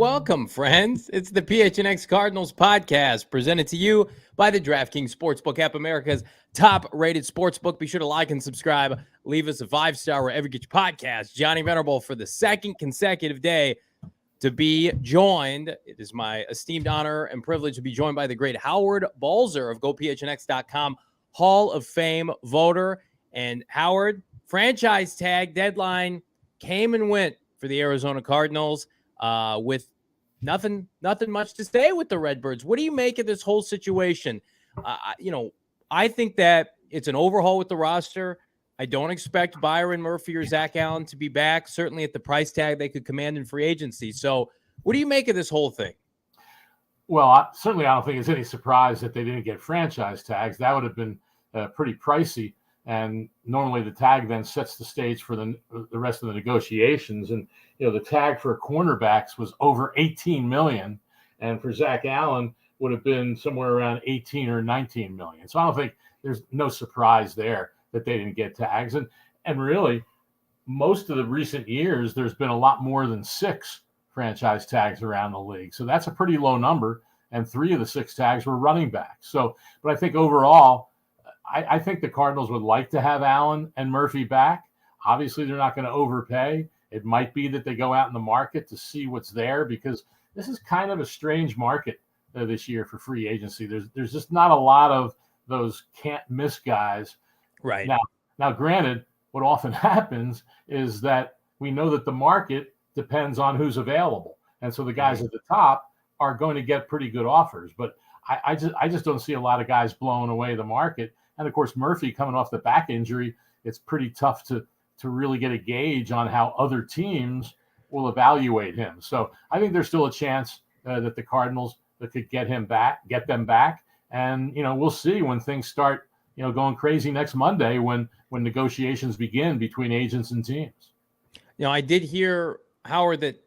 Welcome, friends. It's the PHNX Cardinals podcast presented to you by the DraftKings Sportsbook app, America's top-rated sportsbook. Be sure to like and subscribe. Leave us a 5-star wherever you get your podcast. Johnny Venerable for the second consecutive day to be joined. It is my esteemed honor and privilege to be joined by the great Howard Balzer of GoPHNX.com, Hall of Fame voter. And Howard, franchise tag deadline came and went for the Arizona Cardinals with nothing much to say with the Redbirds. What do you make of this whole situation? I think that it's an overhaul with the roster. I don't expect Byron Murphy or Zach Allen to be back, certainly at the price tag they could command in free agency. So what do you make of this whole thing? Well, I don't think it's any surprise that they didn't get franchise tags. That would have been pretty pricey. And normally the tag then sets the stage for the rest of the negotiations. And, the tag for cornerbacks was over $18 million. And for Zach Allen would have been somewhere around 18 or 19 million. So I don't think there's no surprise there that they didn't get tags. And really, most of the recent years, there's been a lot more than 6 franchise tags around the league. So that's a pretty low number. And 3 of the 6 tags were running backs. So, but I think overall, I think the Cardinals would like to have Allen and Murphy back. Obviously, they're not going to overpay. It might be that they go out in the market to see what's there, because this is kind of a strange market this year for free agency. There's just not a lot of those can't miss guys. Right. Now, granted, what often happens is that we know that the market depends on who's available. And so the guys at the top are going to get pretty good offers. But I just don't see a lot of guys blowing away the market. And of course, Murphy coming off the back injury, it's pretty tough to really get a gauge on how other teams will evaluate him. So I think there's still a chance that the Cardinals could get them back. And, we'll see when things start, going crazy next Monday when negotiations begin between agents and teams. I did hear, Howard, that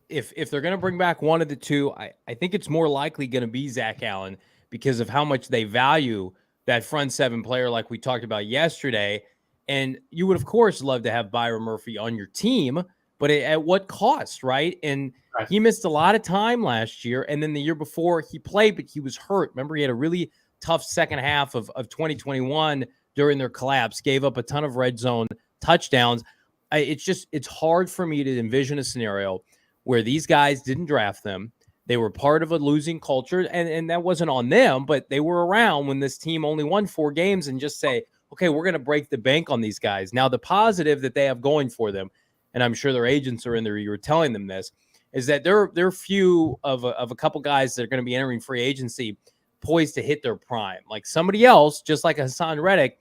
if they're going to bring back one of the two, I think it's more likely going to be Zach Allen because of how much they value that front 7 player like we talked about yesterday. And you would, of course, love to have Byron Murphy on your team, but at what cost, right? And Right. He missed a lot of time last year. And then the year before he played, but he was hurt. Remember, he had a really tough second half of 2021 during their collapse, gave up a ton of red zone touchdowns. It's hard for me to envision a scenario where these guys didn't draft them. They were part of a losing culture, and that wasn't on them, but they were around when this team only won 4 games and just say, okay, we're going to break the bank on these guys. Now, the positive that they have going for them, and I'm sure their agents are in there, you're telling them this, is that they're few of a couple guys that are going to be entering free agency poised to hit their prime. Like somebody else, just like Hassan Reddick,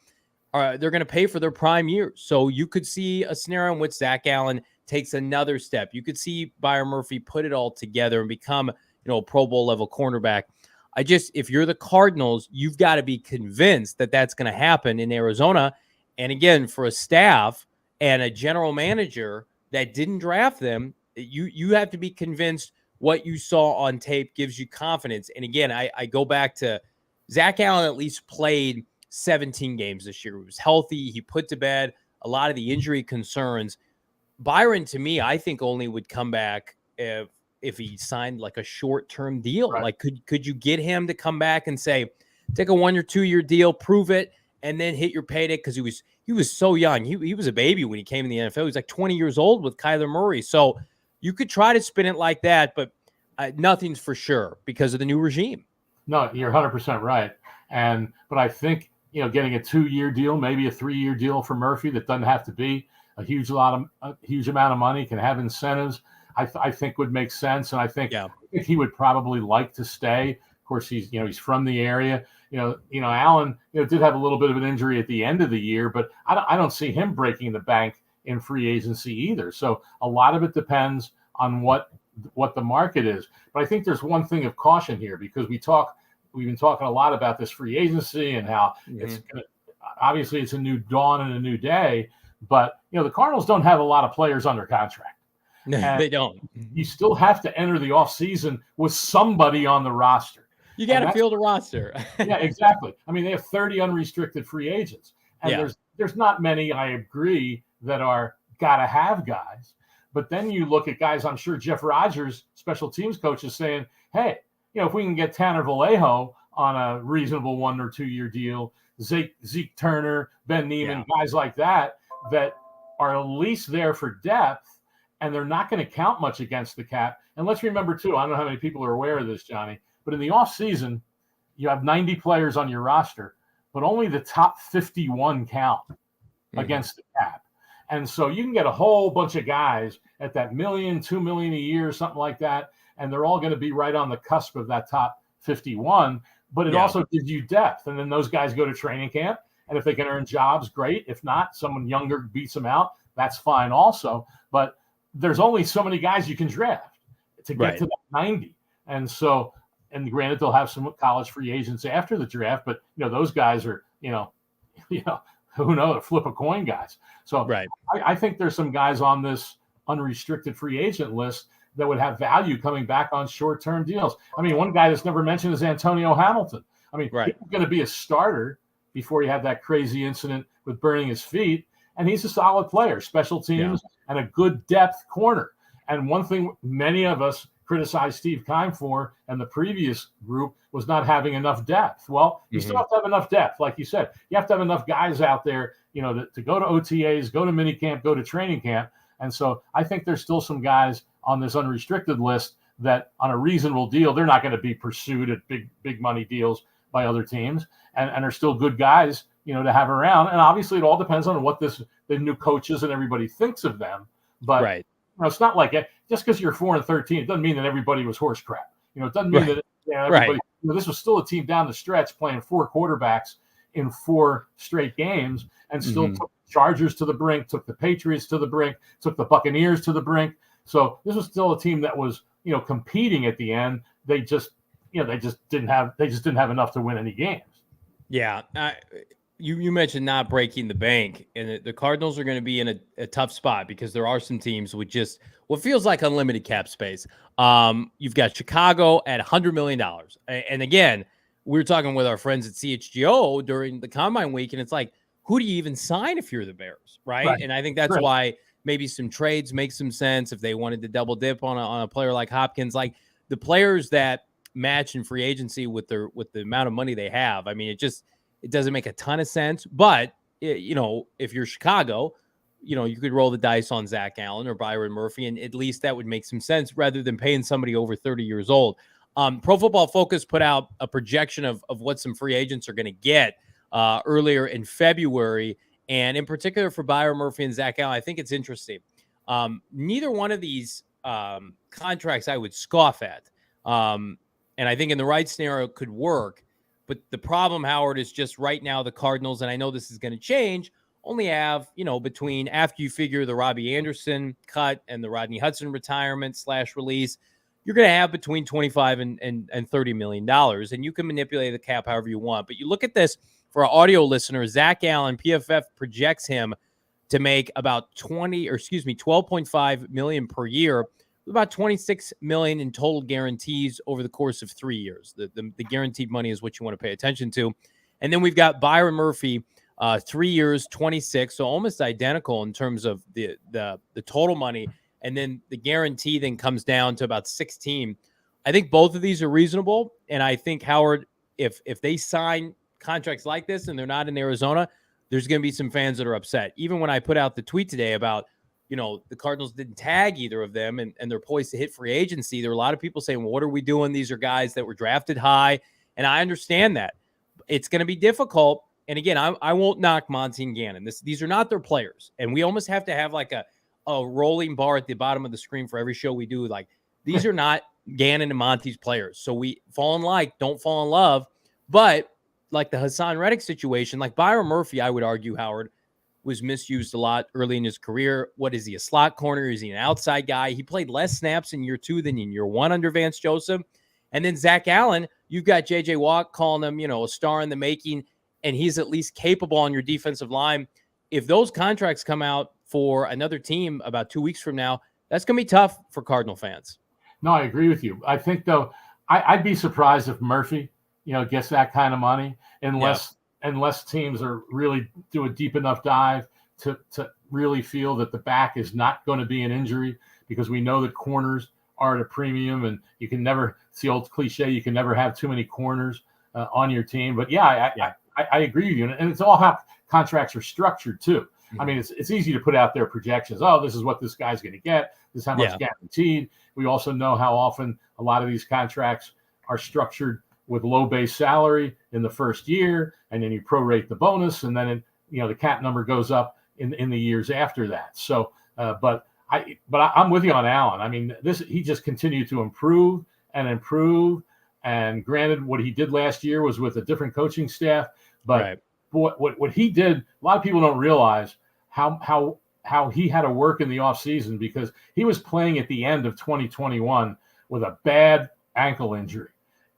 they're going to pay for their prime years. So you could see a scenario in which Zach Allen takes another step. You could see Byron Murphy put it all together and become, a Pro Bowl level cornerback. If you're the Cardinals, you've got to be convinced that that's going to happen in Arizona. And again, for a staff and a general manager that didn't draft them, you have to be convinced what you saw on tape gives you confidence. And again, I go back to Zach Allen at least played 17 games this year. He was healthy. He put to bed a lot of the injury concerns. Byron, to me, I think only would come back if he signed like a short-term deal. Right. Like, could you get him to come back and say, take a 1 or 2 year deal, prove it, and then hit your payday? Because he was so young. He was a baby when he came in the NFL. He was like 20 years old with Kyler Murray. So you could try to spin it like that, but nothing's for sure because of the new regime. No, you're 100% right. But I think, getting a 2-year deal, maybe a 3-year deal for Murphy that doesn't have to be a huge amount of money, can have incentives, I think would make sense. And I think he would probably like to stay. Of course, he's from the area. Allen, did have a little bit of an injury at the end of the year, but I don't see him breaking the bank in free agency either. So a lot of it depends on what the market is. But I think there's one thing of caution here, because we've been talking a lot about this free agency and how obviously it's a new dawn and a new day, but the Cardinals don't have a lot of players under contract. No, they don't. You still have to enter the offseason with somebody on the roster. You got to field a roster. Yeah, exactly. I mean, they have 30 unrestricted free agents. And there's not many, I agree, that are got to have guys. But then you look at guys, I'm sure Jeff Rogers, special teams coach, is saying, hey, if we can get Tanner Vallejo on a reasonable 1 or 2 year deal, Zeke Turner, Ben Neiman, guys like that are at least there for depth, and they're not going to count much against the cap. And let's remember, too, I don't know how many people are aware of this, Johnny, but in the offseason, you have 90 players on your roster, but only the top 51 count against the cap. And so you can get a whole bunch of guys at that $1 million, $2 million a year, something like that, and they're all going to be right on the cusp of that top 51. But it also gives you depth. And then those guys go to training camp, and if they can earn jobs, great. If not, someone younger beats them out, that's fine also. But there's only so many guys you can draft to get to that 90. And so, and granted, they'll have some college free agents after the draft, but those guys are, who knows, flip a coin guys. So I think there's some guys on this unrestricted free agent list that would have value coming back on short-term deals. I mean, one guy that's never mentioned is Antonio Hamilton. I mean, he's going to be a starter before he had that crazy incident with burning his feet, and he's a solid player, special teams, and a good depth corner. And one thing many of us criticized Steve Keim for and the previous group was not having enough depth. Well, you still have to have enough depth. Like you said, you have to have enough guys out there, to go to OTAs, go to minicamp, go to training camp. And so I think there's still some guys on this unrestricted list that on a reasonable deal, they're not going to be pursued at big money deals by other teams, and are still good guys, to have around. And obviously it all depends on what the new coaches and everybody thinks of them. But it's not like just because you're 4-13, it doesn't mean that everybody was horse crap. It doesn't mean that everybody, this was still a team down the stretch playing 4 quarterbacks in 4 straight games and still took the Chargers to the brink, took the Patriots to the brink, took the Buccaneers to the brink. So this was still a team that was, competing at the end. They just didn't have enough to win any games. Yeah. You mentioned not breaking the bank, and the Cardinals are going to be in a tough spot because there are some teams with just what feels like unlimited cap space. You've got Chicago at $100 million. And again, we were talking with our friends at CHGO during the Combine week, and it's like, who do you even sign if you're the Bears, right? And I think that's why maybe some trades make some sense if they wanted to double dip on a player like Hopkins. Like the players that match in free agency with the amount of money they have. I mean, it doesn't make a ton of sense, but if you're Chicago, you could roll the dice on Zach Allen or Byron Murphy, and at least that would make some sense rather than paying somebody over 30 years old. Pro Football Focus put out a projection of what some free agents are going to get earlier in February. And in particular for Byron Murphy and Zach Allen, I think it's interesting. Neither one of these contracts I would scoff at. And I think in the right scenario could work. But the problem, Howard, is just right now the Cardinals, and I know this is going to change, only have, between after you figure the Robbie Anderson cut and the Rodney Hudson retirement / release, you're going to have between $25 and $30 million. And you can manipulate the cap however you want. But you look at this for our audio listeners, Zach Allen, PFF projects him to make about $12.5 million per year, about $26 million in total guarantees over the course of 3 years. The guaranteed money is what you want to pay attention to. And then we've got Byron Murphy, 3 years, 26, so almost identical in terms of the total money. And then the guarantee then comes down to about 16. I think both of these are reasonable. And I think, Howard, if they sign contracts like this and they're not in Arizona, there's going to be some fans that are upset. Even when I put out the tweet today about, the Cardinals didn't tag either of them and they're poised to hit free agency, there are a lot of people saying, well, what are we doing? These are guys that were drafted high. And I understand that. It's going to be difficult. And again, I won't knock Monti and Gannon. These are not their players. And we almost have to have like a rolling bar at the bottom of the screen for every show we do. Like, these are not Gannon and Monti's players. So we fall in like, don't fall in love. But like the Hassan Reddick situation, like Byron Murphy, I would argue, Howard, was misused a lot early in his career. What is he, a slot corner? Is he an outside guy? He played less snaps in year 2 than in year 1 under Vance Joseph. And then Zach Allen, you've got J.J. Watt calling him, a star in the making, and he's at least capable on your defensive line. If those contracts come out for another team about 2 weeks from now, that's going to be tough for Cardinal fans. No, I agree with you. I think, though, I'd be surprised if Murphy, gets that kind of money unless teams are really do a deep enough dive to really feel that the back is not going to be an injury, because we know that corners are at a premium, and you can never, it's the old cliche, you can never have too many corners on your team. But I agree with you. And it's all how contracts are structured too. Mm-hmm. I mean, it's easy to put out their projections. Oh, this is what this guy's going to get. This is how much guaranteed. We also know how often a lot of these contracts are structured with low base salary in the first year, and then you prorate the bonus, and then the cap number goes up in the years after that. So, but I'm with you on Allen. I mean, he just continued to improve and improve. And granted, what he did last year was with a different coaching staff, but what he did, a lot of people don't realize how he had to work in the offseason, because he was playing at the end of 2021 with a bad ankle injury.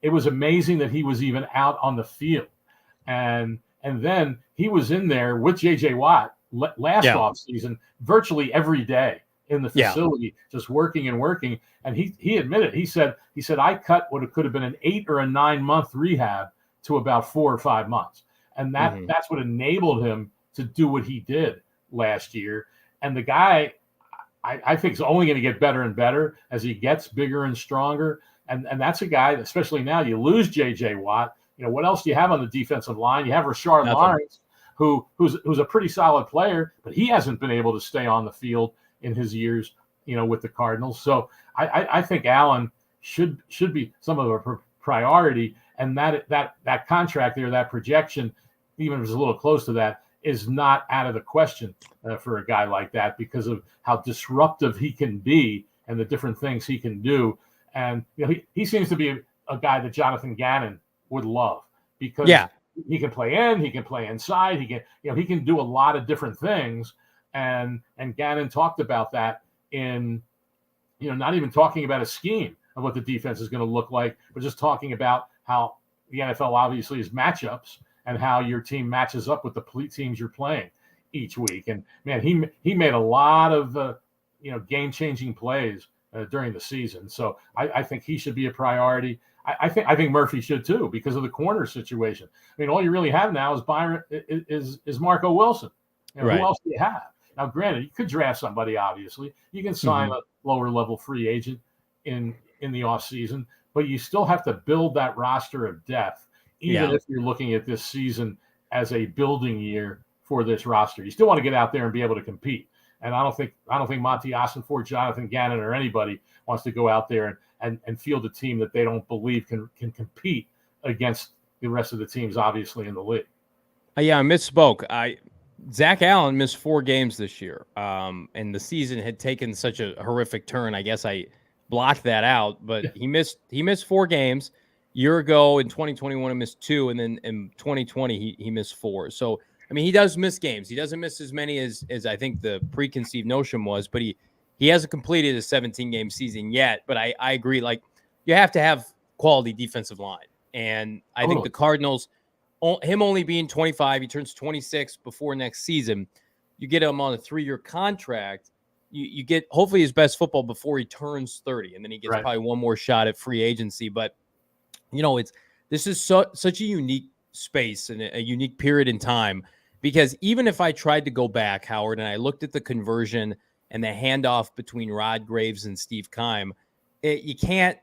It was amazing that he was even out on the field. And then he was in there with J.J. Watt last offseason virtually every day in the facility, just working and working. And he admitted, he said, I cut what it could have been an 8 or a 9 month rehab to about 4 or 5 months. And that's what enabled him to do what he did last year. And the guy, I think, is only going to get better and better as he gets bigger and stronger. And that's a guy, especially now, you lose J.J. Watt. What else do you have on the defensive line? You have Rashard Lawrence, who's a pretty solid player, but he hasn't been able to stay on the field in his years, with the Cardinals. So I think Allen should be some of a priority, and that contract there, that projection, even if it's a little close to that, is not out of the question for a guy like that, because of how disruptive he can be and the different things he can do. And he seems to be a guy that Jonathan Gannon would love, because he can play in, he can play inside, he can do a lot of different things. And Gannon talked about that in, not even talking about a scheme of what the defense is going to look like, but just talking about how the NFL obviously is matchups, and how your team matches up with the teams you're playing each week. And man, he made a lot of game-changing plays during the season. So I think he should be a priority. I think Murphy should too, because of the corner situation. I mean, all you really have now is Byron is Marco Wilson. Who else do you have? Now, granted, you could draft somebody. Obviously, you can sign a lower level free agent in the offseason, but you still have to build that roster of depth. Even if you're looking at this season as a building year for this roster, you still want to get out there and be able to compete. And I don't think Monti, Ossenfort, Jonathan Gannon, or anybody wants to go out there and field a team that they don't believe can compete against the rest of the teams, obviously, in the league. I misspoke. Zach Allen missed 4 games this year, and the season had taken such a horrific turn. I guess I blocked that out, but he missed 4 games. Year ago in 2021, he missed 2, and then in 2020 he missed 4. So I mean, he does miss games. He doesn't miss as many as I think the preconceived notion was, but he hasn't completed a 17-game season yet. But I agree, like, you have to have quality defensive line, and I think the Cardinals, him only being 25, he turns 26 before next season. You get him on a 3-year contract. You get hopefully his best football before he turns 30, and then he gets probably one more shot at free agency. But this is such a unique space and a unique period in time, because even if I tried to go back, Howard, and I looked at the conversion and the handoff between Rod Graves and Steve Keim, you can't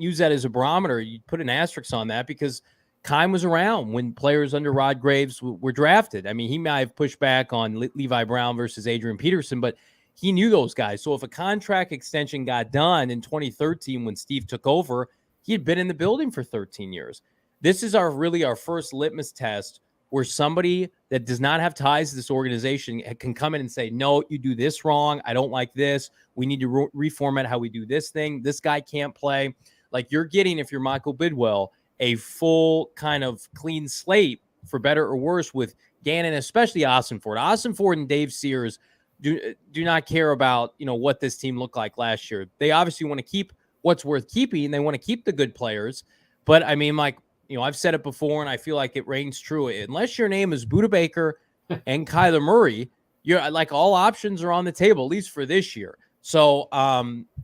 use that as a barometer. You put an asterisk on that, because Keim was around when players under Rod Graves were drafted. I mean, he might have pushed back on Levi Brown versus Adrian Peterson, but he knew those guys. So if a contract extension got done in 2013 when Steve took over, he had been in the building for 13 years. This is our first litmus test where somebody that does not have ties to this organization can come in and say, no, you do this wrong. I don't like this. We need to reformat how we do this thing. This guy can't play. Like, you're getting, if you're Michael Bidwell, a full kind of clean slate, for better or worse, with Gannon, especially Ossenfort. Ossenfort and Dave Sears do not care about, what this team looked like last year. They obviously want to keep what's worth keeping. They want to keep the good players. But I mean, like, I've said it before, and I feel like it reigns true. Unless your name is Budda Baker and Kyler Murray, you're like, all options are on the table, at least for this year. So,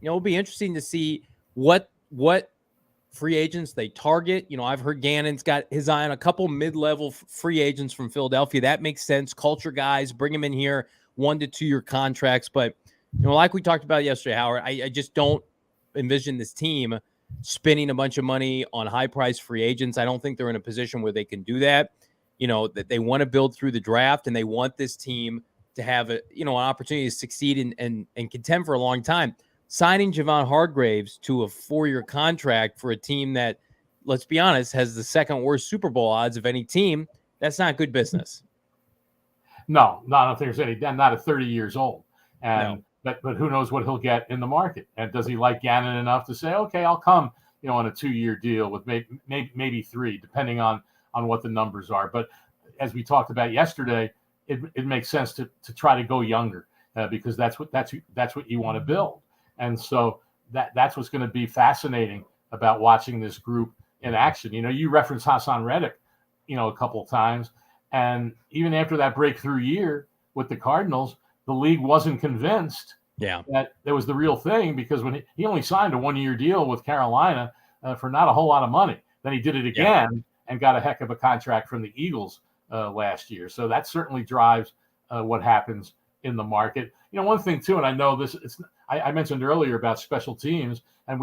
it'll be interesting to see what free agents they target. I've heard Gannon's got his eye on a couple mid-level free agents from Philadelphia. That makes sense. Culture guys, bring them in here. 1 to 2 year contracts. But, like we talked about yesterday, Howard, I just don't envision this team spending a bunch of money on high price free agents. I don't think they're in a position where they can do that. That they want to build through the draft, and they want this team to have an opportunity to succeed and contend for a long time. Signing Javon Hargraves to a 4-year contract for a team that, let's be honest, has the second worst Super Bowl odds of any team, that's not good business. No, I don't think there's any. Not at 30 years old, and no. But who knows what he'll get in the market? And does he like Gannon enough to say, okay, I'll come, on a 2-year deal with maybe 3, depending on what the numbers are. But as we talked about yesterday, it makes sense to try to go younger because that's what you want to build. And so that's what's going to be fascinating about watching this group in action. You referenced Hassan Reddick, a couple of times. And even after that breakthrough year with the Cardinals, the league wasn't convinced that it was the real thing, because when he only signed a 1-year deal with Carolina for not a whole lot of money. Then he did it again and got a heck of a contract from the Eagles last year. So that certainly drives what happens in the market. One thing too, and I know this, I mentioned earlier about special teams, and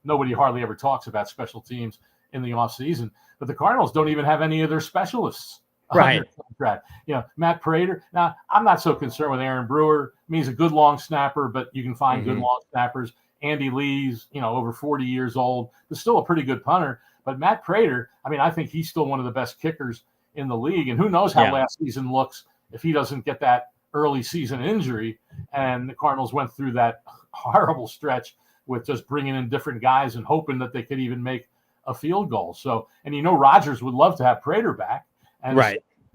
nobody hardly ever talks about special teams in the offseason, but the Cardinals don't even have any of their specialists under contract. Matt Prater. Now, I'm not so concerned with Aaron Brewer. I mean, he's a good long snapper, but you can find good long snappers. Andy Lee's, over 40 years old, but still a pretty good punter. But Matt Prater, I mean, I think he's still one of the best kickers in the league. And who knows how last season looks if he doesn't get that early season injury. And the Cardinals went through that horrible stretch with just bringing in different guys and hoping that they could even make a field goal. So, and Rodgers would love to have Prater back. And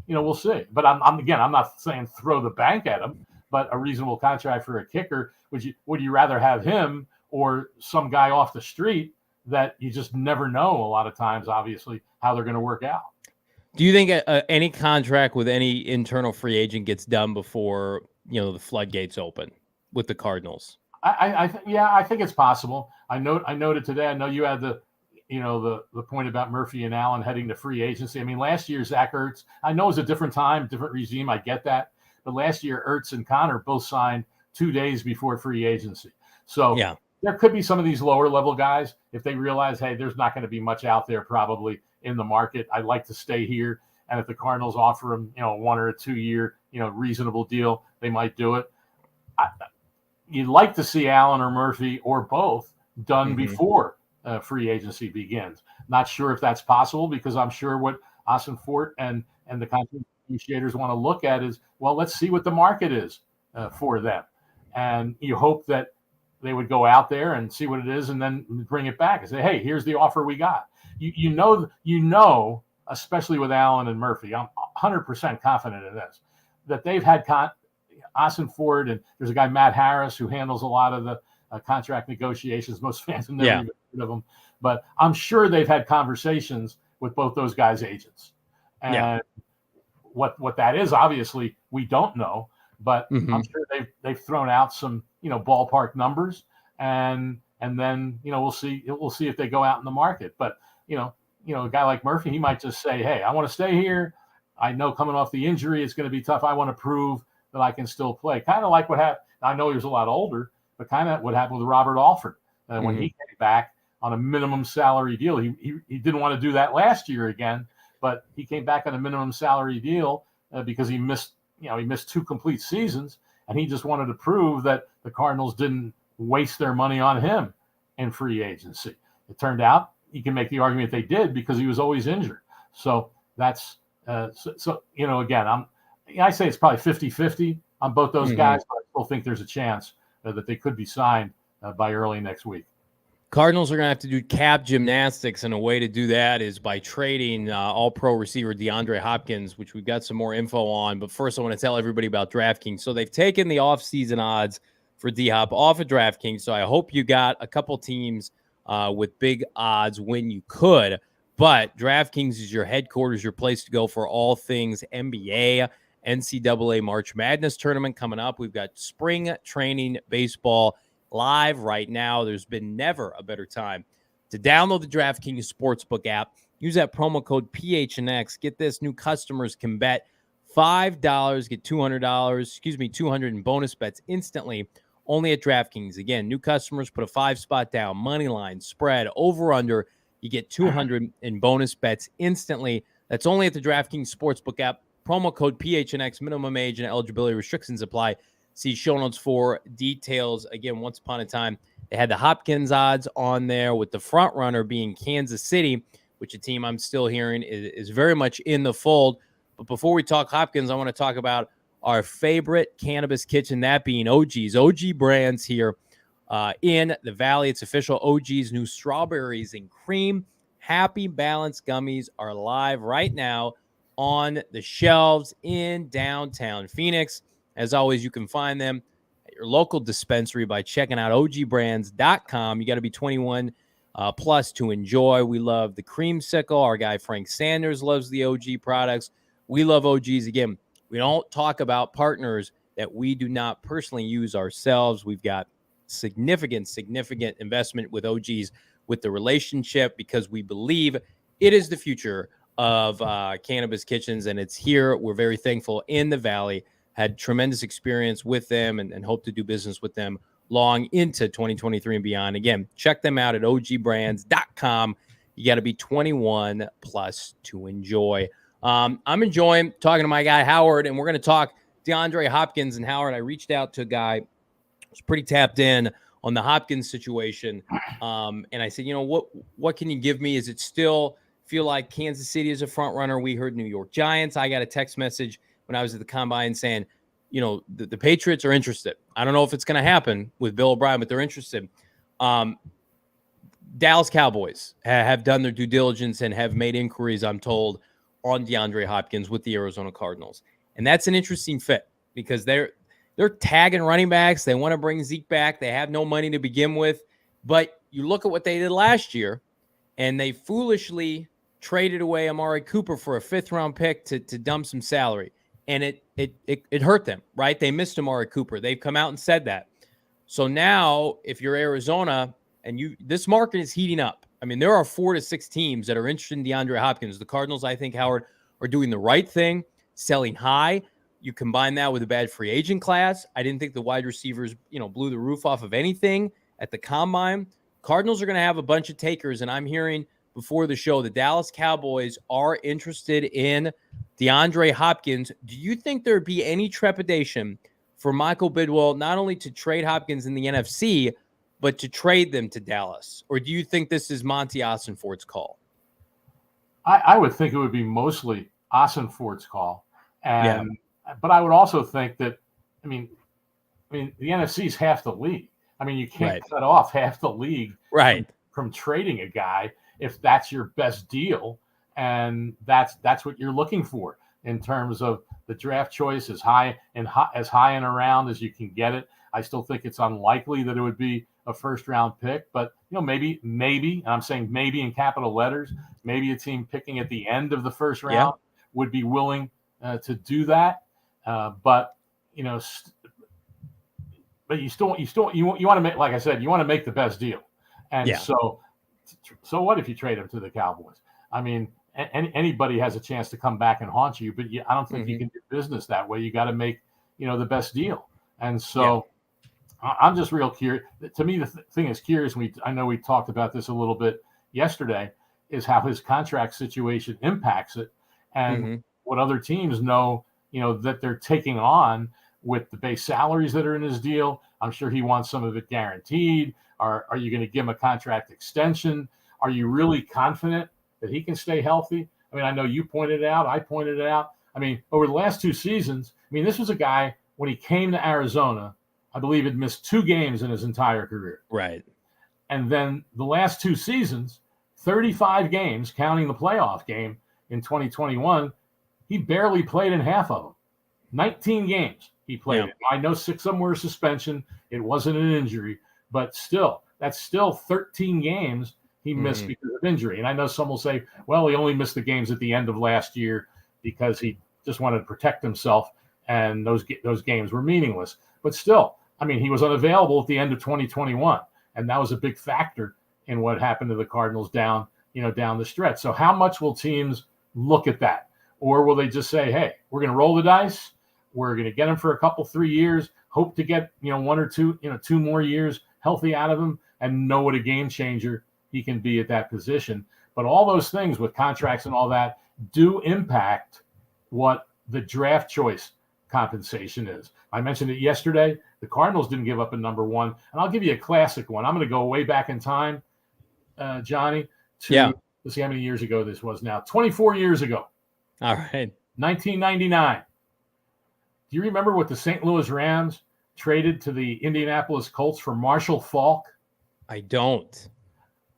we'll see. But I'm not saying throw the bank at him, but a reasonable contract for a kicker. Would you rather have him or some guy off the street that you just never know a lot of times, obviously, how they're going to work out? Do you think any contract with any internal free agent gets done before, the floodgates open with the Cardinals? I think it's possible. I noted today, I know you had the point about Murphy and Allen heading to free agency. I mean, last year, Zach Ertz, I know it was a different time, different regime. I get that. But last year, Ertz and Connor both signed 2 days before free agency. So there could be some of these lower level guys, if they realize, hey, there's not going to be much out there probably in the market. I'd like to stay here. And if the Cardinals offer them, 1 or a 2 year, reasonable deal, they might do it. You'd like to see Allen or Murphy or both done before free agency begins. Not sure if that's possible, because I'm sure what Ossenfort and the contract negotiators want to look at is, well, let's see what the market is for them. And you hope that they would go out there and see what it is and then bring it back and say, hey, here's the offer we got. You know, especially with Allen and Murphy, I'm 100% confident in this, that they've had Ossenfort, and there's a guy, Matt Harris, who handles a lot of the contract negotiations. Most fans have never even heard of them. But I'm sure they've had conversations with both those guys' agents. And what that is, obviously, we don't know. But I'm sure they've thrown out some, ballpark numbers, and then, we'll see if they go out in the market. But, a guy like Murphy, he might just say, hey, I want to stay here. I know coming off the injury, it's going to be tough. I want to prove that I can still play. Kind of like what happened. I know he was a lot older, but kind of what happened with Robert Alford when he came back on a minimum salary deal. He didn't want to do that last year again, but he came back on a minimum salary deal because he missed 2 complete seasons, and he just wanted to prove that the Cardinals didn't waste their money on him in free agency. It turned out you can make the argument they did, because he was always injured. So that's again, I say it's probably 50-50 on both those guys, but I still think there's a chance that they could be signed by early next week. Cardinals are going to have to do cap gymnastics, and a way to do that is by trading all-pro receiver DeAndre Hopkins, which we've got some more info on. But first, I want to tell everybody about DraftKings. So they've taken the off-season odds for D-Hop off of DraftKings, so I hope you got a couple teams with big odds when you could. But DraftKings is your headquarters, your place to go for all things NBA, NCAA March Madness tournament coming up. We've got spring training baseball live right now. There's been never a better time to download the DraftKings Sportsbook app. Use that promo code PHNX. Get this, new customers can bet $5, get $200 in bonus bets instantly, only at DraftKings. Again, new customers put a 5-spot down, money line, spread, over, under. You get $200 in bonus bets instantly. That's only at the DraftKings Sportsbook app. Promo code PHNX, minimum age and eligibility restrictions apply. See show notes for details. Again, once upon a time, they had the Hopkins odds on there, with the front runner being Kansas City, which a team I'm still hearing is very much in the fold. But before we talk Hopkins, I want to talk about our favorite cannabis kitchen, that being OG's. OG Brands here in the Valley. It's official. OG's new strawberries and cream Happy Balance gummies are live right now on the shelves in downtown Phoenix. As always, you can find them at your local dispensary by checking out ogbrands.com. You got to be 21 plus to enjoy. We love the creamsicle. Our guy Frank Sanders loves the OG products. We love OGs. Again, we don't talk about partners that we do not personally use ourselves. We've got significant investment with OGs with the relationship, because we believe it is the future of cannabis kitchens, and it's here. We're very thankful in the Valley. Had tremendous experience with them and hope to do business with them long into 2023 and beyond. Again, check them out at ogbrands.com. You got to be 21 plus to enjoy. I'm enjoying talking to my guy Howard, and we're going to talk DeAndre Hopkins. And Howard, I reached out to a guy who's pretty tapped in on the Hopkins situation. And I said, what can you give me? Is it still feel like Kansas City is a front runner? We heard New York Giants. I got a text message when I was at the combine saying, the Patriots are interested. I don't know if it's going to happen with Bill O'Brien, but they're interested. Dallas Cowboys have done their due diligence and have made inquiries, I'm told, on DeAndre Hopkins with the Arizona Cardinals. And that's an interesting fit, because they're tagging running backs. They want to bring Zeke back. They have no money to begin with. But you look at what they did last year, and they foolishly traded away Amari Cooper for a 5th-round pick to dump some salary. And it hurt them, right? They missed Amari Cooper. They've come out and said that. So now, if you're Arizona, and this market is heating up. I mean, there are 4 to 6 teams that are interested in DeAndre Hopkins. The Cardinals, I think, Howard, are doing the right thing, selling high. You combine that with a bad free agent class. I didn't think the wide receivers, blew the roof off of anything at the combine. Cardinals are going to have a bunch of takers, and I'm hearing before the show the Dallas Cowboys are interested in DeAndre Hopkins. Do you think there'd be any trepidation for Michael Bidwell not only to trade Hopkins in the NFC, but to trade them to Dallas? Or do you think this is Monti Ossenfort's call? I would think it would be mostly Ossenfort's call. But I would also think that, I mean, the NFC is half the league. I mean, you can't cut off half the league from trading a guy if that's your best deal, and that's what you're looking for in terms of the draft choice, as high and around as you can get it. I still think it's unlikely that it would be a 1st-round pick, but maybe, and I'm saying maybe in capital letters, maybe a team picking at the end of the 1st round would be willing to do that. But you want to make, like I said, you want to make the best deal. And so what if you trade him to the Cowboys? I mean, anybody has a chance to come back and haunt you, but I don't think you can do business that way. You got to make, the best deal. And so I'm just real curious. To me, the thing is curious. I know we talked about this a little bit yesterday, is how his contract situation impacts it, and what other teams know, that they're taking on with the base salaries that are in his deal. I'm sure he wants some of it guaranteed. Are you going to give him a contract extension? Are you really confident that he can stay healthy? I mean, I know you pointed it out. I pointed it out. I mean, over the last 2 seasons, this was a guy, when he came to Arizona, I believe had missed 2 games in his entire career. Right. And then the last 2 seasons, 35 games, counting the playoff game in 2021, he barely played in half of them. 19 games he played. Yeah. I know 6 of them were suspension. It wasn't an injury, but still, that's still 13 games he missed because of injury. And I know some will say, well, he only missed the games at the end of last year because he just wanted to protect himself, and those games were meaningless. But still, he was unavailable at the end of 2021, and that was a big factor in what happened to the Cardinals down the stretch. So how much will teams look at that? Or will they just say, hey, we're going to roll the dice. We're going to get him for a couple, 3 years, hope to get, 1 or 2, 2 more years healthy out of him, and know what a game changer he can be at that position. But all those things with contracts and all that do impact what the draft choice compensation is. I mentioned it yesterday. The Cardinals didn't give up a number 1. And I'll give you a classic one. I'm going to go way back in time, Johnny, let's see how many years ago this was now. 24 years ago. All right. 1999. Do you remember what the St. Louis Rams traded to the Indianapolis Colts for Marshall Faulk? I don't.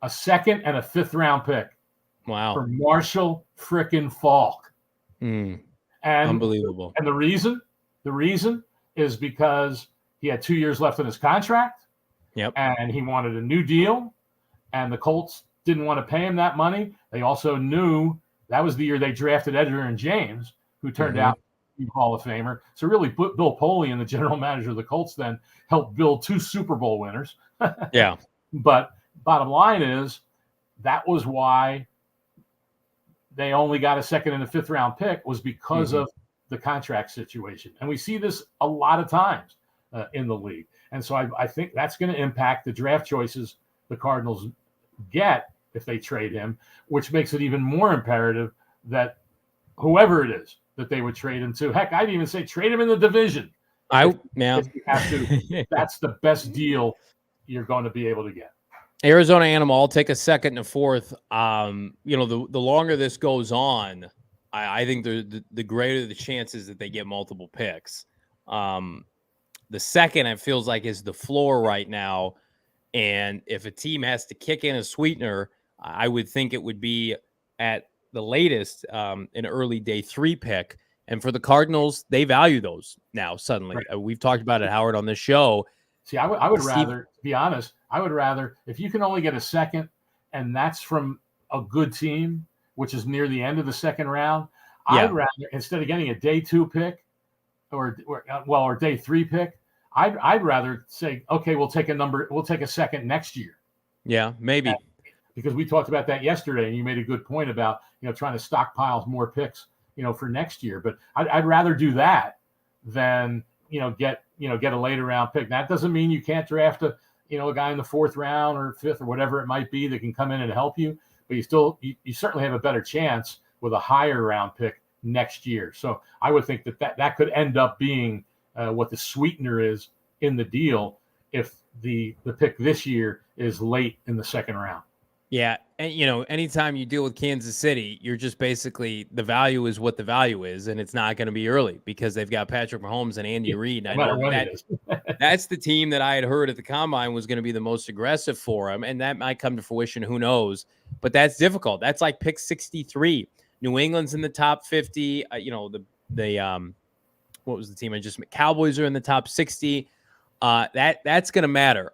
A 2nd and a 5th round pick. Wow. For Marshall frickin' Faulk. And unbelievable. And the reason is because he had 2 years left in his contract. Yep. And he wanted a new deal. And the Colts didn't want to pay him that money. They also knew that was the year they drafted Edgerrin James, who turned out to be Hall of Famer. So really, Bill Polian, the general manager of the Colts, then helped build 2 Super Bowl winners. Yeah. But bottom line is that was why they only got a 2nd and a 5th round pick, was because of the contract situation. And we see this a lot of times in the league. And so I think that's going to impact the draft choices the Cardinals get if they trade him, which makes it even more imperative that whoever it is that they would trade him to, heck, I'd even say trade him in the division. If you have to, that's the best deal you're going to be able to get. Arizona Animal, I'll take a 2nd and a 4th. The longer this goes on, I think the greater the chances that they get multiple picks. The 2nd, it feels like, is the floor right now. And if a team has to kick in a sweetener, I would think it would be at the latest an early day 3 pick. And for the Cardinals, they value those now suddenly. Right. We've talked about it, Howard, on this show. See, I would rather, to be honest, if you can only get a 2nd and that's from a good team, which is near the end of the 2nd round, I'd rather, instead of getting a day 2 pick or day 3 pick, I'd rather say, okay, we'll take a 2nd next year. Yeah, maybe. Because we talked about that yesterday, and you made a good point about, trying to stockpile more picks, for next year. But I'd rather do that than, get a later round pick. That doesn't mean you can't draft a guy in the 4th round or 5th or whatever it might be that can come in and help you. But you certainly have a better chance with a higher round pick next year. So I would think that could end up being what the sweetener is in the deal if the pick this year is late in the 2nd round. Yeah. And, anytime you deal with Kansas City, you're just basically, the value is what the value is, and it's not going to be early because they've got Patrick Mahomes and Andy Reid. No matter when it is. That's the team that I had heard at the Combine was going to be the most aggressive for him, and that might come to fruition. Who knows? But that's difficult. That's like pick 63. New England's in the top 50. What was the team I just met? Cowboys are in the top 60. That's going to matter.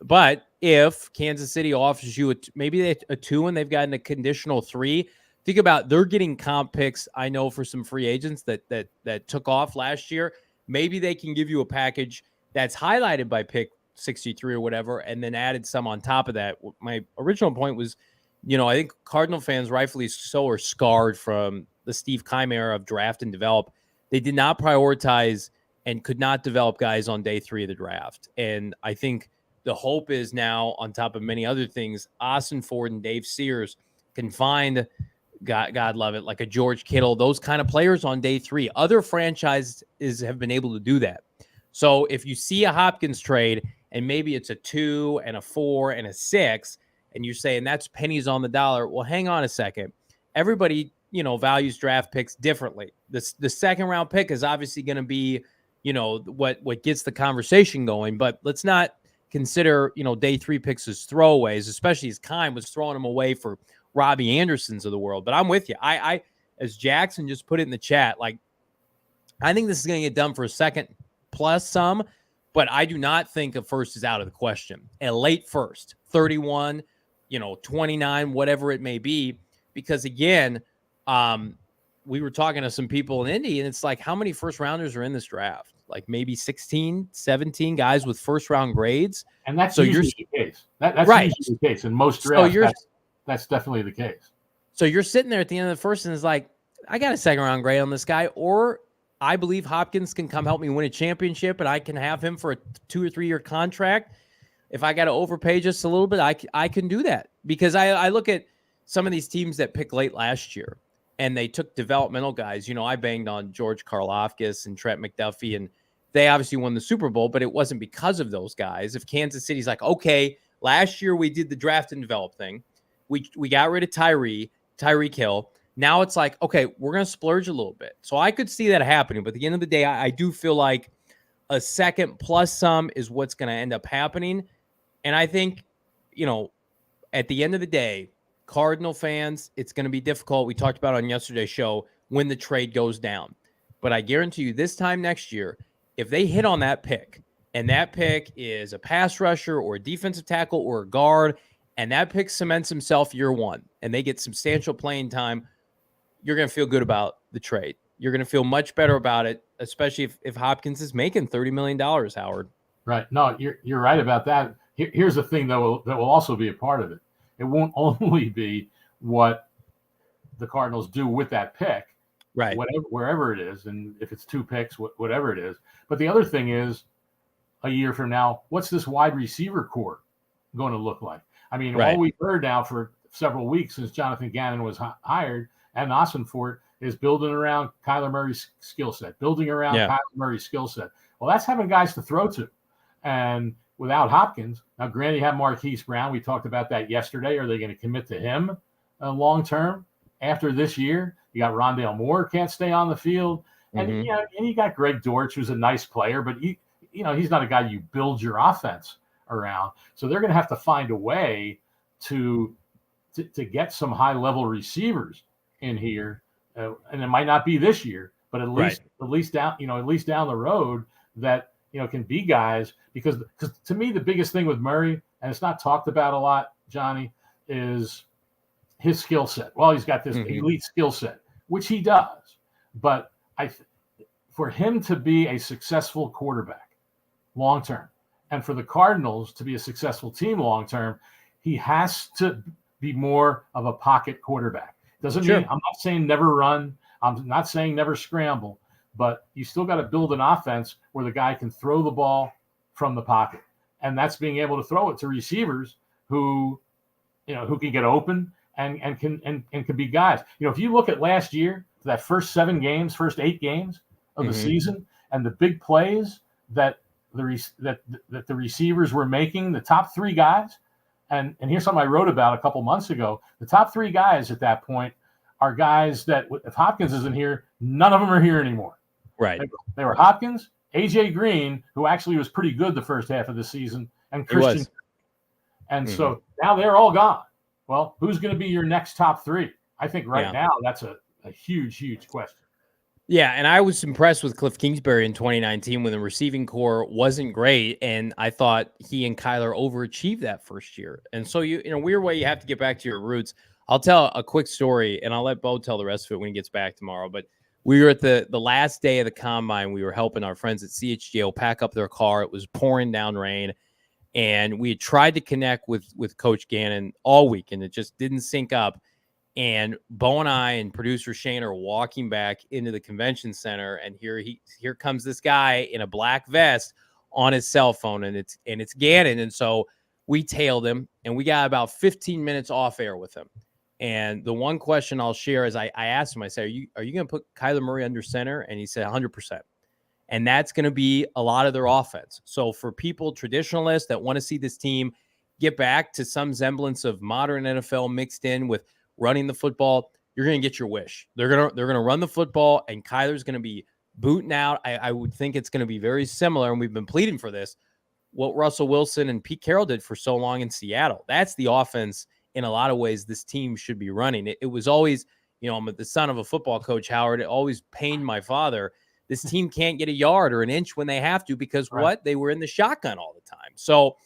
But if Kansas City offers you maybe a 2 and they've gotten a conditional 3, think about, they're getting comp picks. I know for some free agents that took off last year, maybe they can give you a package that's highlighted by pick 63 or whatever, and then added some on top of that. My original point was, I think Cardinal fans, rightfully so, are scarred from the Steve Keim era of draft and develop. They did not prioritize and could not develop guys on day 3 of the draft. And I think the hope is now, on top of many other things, Ossenfort and Dave Sears can find, God love it, like a George Kittle, those kind of players on day 3. Other franchises have been able to do that. So if you see a Hopkins trade and maybe it's a 2 and a 4 and a 6, and you're saying that's pennies on the dollar, well, hang on a second. Everybody, values draft picks differently. The 2nd round pick is obviously going to be, what gets the conversation going, but let's not consider, day 3 picks as throwaways, especially as Keim was throwing them away for Robbie Andersons of the world. But I'm with you. I as Jackson just put it in the chat, like, I think this is going to get done for a 2nd plus some, but I do not think a 1st is out of the question. A late 1st, 31, 29, whatever it may be, because again, we were talking to some people in Indy, and it's like, how many 1st rounders are in this draft? Like maybe 16, 17 guys with 1st round grades. And that's usually the case. That's right. Usually the case in most drafts. So that's definitely the case. So you're sitting there at the end of the 1st, and it's like, I got a second round grade on this guy, or I believe Hopkins can come help me win a championship, and I can have him for a 2 or 3 year contract. If I got to overpay just a little bit, I can do that, because I look at some of these teams that picked late last year and they took developmental guys. I banged on George Karlaftis and Trent McDuffie, and they obviously won the Super Bowl, but it wasn't because of those guys. If Kansas City's like, okay, last year we did the draft and develop thing. We got rid of Tyreek Hill. Now it's like, okay, we're going to splurge a little bit. So I could see that happening. But at the end of the day, I do feel like a second plus some is what's going to end up happening. And I think, at the end of the day, Cardinal fans, it's going to be difficult. We talked about it on yesterday's show when the trade goes down. But I guarantee you this time next year, if they hit on that pick, and that pick is a pass rusher or a defensive tackle or a guard, and that pick cements himself year one, and they get substantial playing time, you're going to feel good about the trade. You're going to feel much better about it, especially if Hopkins is making $30 million, Howard. Right. No, you're right about that. Here's the thing that will also be a part of it. It won't only be what the Cardinals do with that pick, right? Wherever it is, and if it's 2 picks, whatever it is. But the other thing is, a year from now, what's this wide receiver core going to look like? I mean, all we've heard now for several weeks since Jonathan Gannon was hired and Ossenfort is building around Kyler Murray's skill set, Kyler Murray's skill set. Well, that's having guys to throw to. And without Hopkins, now granted, you have Marquise Brown. We talked about that yesterday. Are they going to commit to him long term after this year? You got Rondale Moore can't stay on the field, and and you got Greg Dortch, who's a nice player, but he's not a guy you build your offense around. So they're going to have to find a way to get some high level receivers in here, and it might not be this year, but at least down the road that can be guys, because to me the biggest thing with Murray, and it's not talked about a lot, Johnny, is his skill set. Well, he's got this elite skill set, which he does, but for him to be a successful quarterback long term, and for the Cardinals to be a successful team long term, he has to be more of a pocket quarterback. Doesn't mean, I'm not saying never run, I'm not saying never scramble, but you still got to build an offense where the guy can throw the ball from the pocket, and that's being able to throw it to receivers who can get open and can be guys. If you look at last year, that first 8 games of the season, and the big plays that the receivers were making, the top 3 guys, and here's something I wrote about a couple months ago. The top 3 guys at that point are guys that, if Hopkins isn't here, none of them are here anymore. Right. They were Hopkins, AJ Green, who actually was pretty good the first half of the season, and Christian. And so now they're all gone. Well, who's going to be your next top 3? I think now that's a huge, huge question. Yeah, and I was impressed with Cliff Kingsbury in 2019 when the receiving core wasn't great, and I thought he and Kyler overachieved that first year. And so in a weird way, you have to get back to your roots. I'll tell a quick story, and I'll let Bo tell the rest of it when he gets back tomorrow. But we were at the last day of the combine. We were helping our friends at CHGO pack up their car. It was pouring down rain, and we had tried to connect with Coach Gannon all week, and it just didn't sync up. And Bo and I and producer Shane are walking back into the convention center, and here comes this guy in a black vest on his cell phone, and it's Gannon. And so we tailed him, and we got about 15 minutes off air with him. And the one question I'll share is I asked him, I said, are you going to put Kyler Murray under center? And he said 100%. And that's going to be a lot of their offense. So for people, traditionalists that want to see this team get back to some semblance of modern NFL mixed in with running the football, you're going to get your wish. They're going to run the football, and Kyler's going to be booting out. I would think it's going to be very similar, and we've been pleading for this, what Russell Wilson and Pete Carroll did for so long in Seattle. That's the offense in a lot of ways this team should be running. It was always, I'm the son of a football coach, Howard. It always pained my father. This team can't get a yard or an inch when they have to because they were in the shotgun all the time. So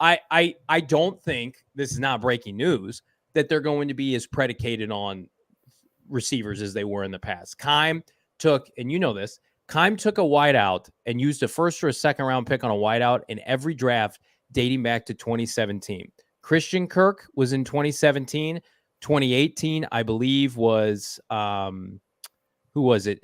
I don't think, this is not breaking news, that they're going to be as predicated on receivers as they were in the past. Keim took, and Keim took a wideout and used a first or a second round pick on a wideout in every draft dating back to 2017. Christian Kirk was in 2017. 2018, I believe, was who was it?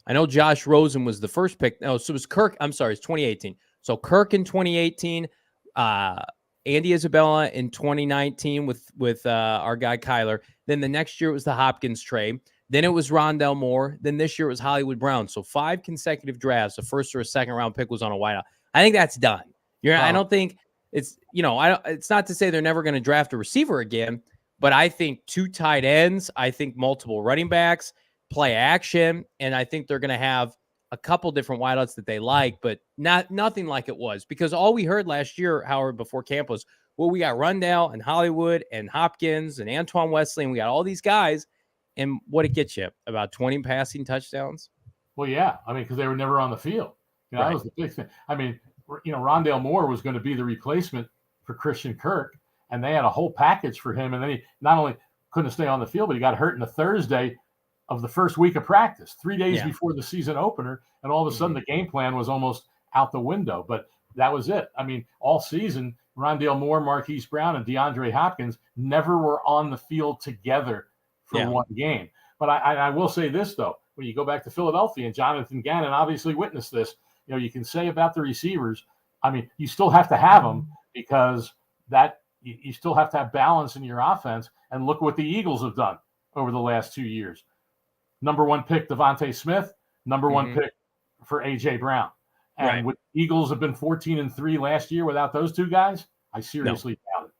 I know Josh Rosen was the first pick. No, so it was Kirk. I'm sorry, it's 2018. So Kirk in 2018, Andy Isabella in 2019 with our guy Kyler. Then the next year it was the Hopkins trade. Then it was Rondell Moore. Then this year it was Hollywood Brown. So 5 consecutive drafts. A first or a second round pick was on a wideout. I think that's done. I don't think it's, it's not to say they're never going to draft a receiver again, but I think 2 tight ends. I think multiple running backs, play action, and I think they're going to have a couple different wideouts that they like, but nothing like it was, because all we heard last year, Howard, before camp was, well, we got Rondell and Hollywood and Hopkins and Antoine Wesley, and we got all these guys. And what it gets you? About 20 passing touchdowns? Well, yeah. I mean, because they were never on the field. That was the big thing. I mean, Rondell Moore was going to be the replacement for Christian Kirk, and they had a whole package for him. And then he not only couldn't stay on the field, but he got hurt in the Thursday of the first week of practice, 3 days before the season opener. And all of a sudden the game plan was almost out the window. But that was it. I mean, all season, Rondell Moore, Marquise Brown, and DeAndre Hopkins never were on the field together for one game. But I will say this, though. When you go back to Philadelphia, and Jonathan Gannon obviously witnessed this, you can say about the receivers, I mean, you still have to have them, because that you still have to have balance in your offense. And look what the Eagles have done over the last 2 years. Number 1 pick, Devontae Smith. Number 1 pick for A.J. Brown. And with Eagles have been 14-3 last year without those 2 guys, I seriously doubt it.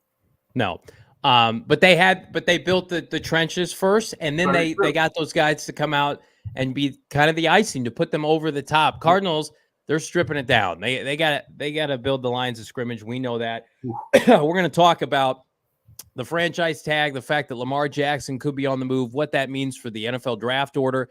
No. But they built the trenches first, and then they got those guys to come out and be kind of the icing to put them over the top. Cardinals, they're stripping it down. They got to build the lines of scrimmage. We know that. We're going to talk about the franchise tag, the fact that Lamar Jackson could be on the move, what that means for the NFL draft order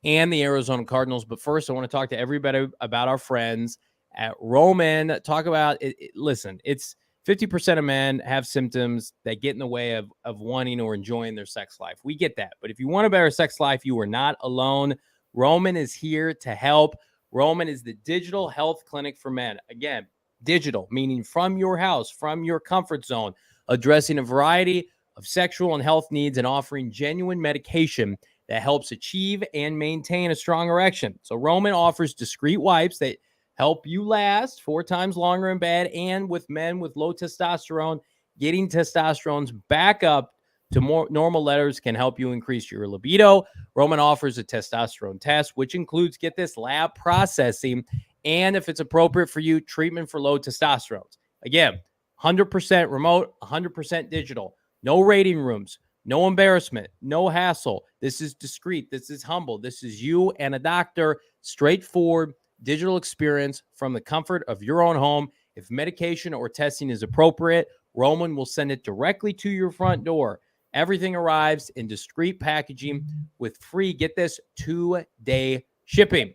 and the Arizona Cardinals. But first, I want to talk to everybody about our friends at Roman. Talk about it. Listen, it's 50% of men have symptoms that get in the way of wanting or enjoying their sex life. We get that. But if you want a better sex life, you are not alone. Roman is here to help. Roman is the digital health clinic for men. Again, digital, meaning from your house, from your comfort zone, addressing a variety of sexual and health needs and offering genuine medication that helps achieve and maintain a strong erection. So Roman offers discreet wipes that help you last 4 times longer in bed, and with men with low testosterone, getting testosterones back up to more normal levels can help you increase your libido. Roman offers a testosterone test, which includes, get this, lab processing, and if it's appropriate for you, treatment for low testosterone. Again, 100% remote, 100% digital, no rating rooms, no embarrassment, no hassle. This is discreet. This is humble. This is you and a doctor, straightforward digital experience from the comfort of your own home. If medication or testing is appropriate, Roman will send it directly to your front door. Everything arrives in discreet packaging with free, get this, 2-day shipping.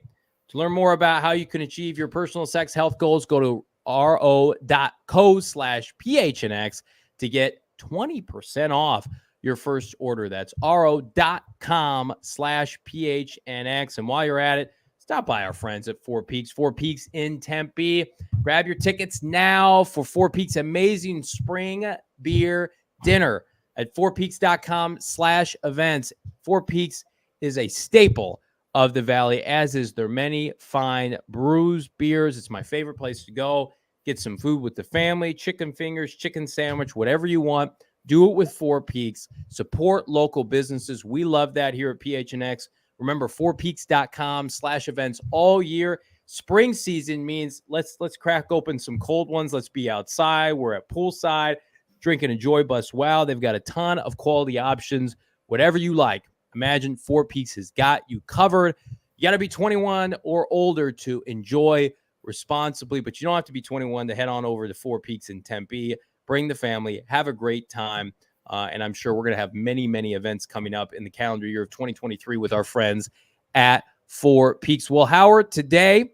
To learn more about how you can achieve your personal sex health goals, go to ro.co/PHNX to get 20% off your first order. That's ro.com/PHNX. And while you're at it, stop by our friends at Four Peaks. Four Peaks in Tempe. Grab your tickets now for Four Peaks' amazing spring beer dinner at fourpeaks.com/events. Four Peaks is a staple of the Valley, as is their many fine brews, beers. It's my favorite place to go. Get some food with the family, chicken fingers, chicken sandwich, whatever you want. Do it with Four Peaks. Support local businesses. We love that here at PHNX. Remember, fourpeaks.com/events all year. Spring season means let's crack open some cold ones. Let's be outside. We're at poolside, drinking a Joy Bus. Wow, they've got a ton of quality options. Whatever you like, imagine Four Peaks has got you covered. You got to be 21 or older to enjoy responsibly, but you don't have to be 21 to head on over to Four Peaks in Tempe. Bring the family. Have a great time. And I'm sure we're going to have many, many events coming up in the calendar year of 2023 with our friends at Four Peaks. Well, Howard, today,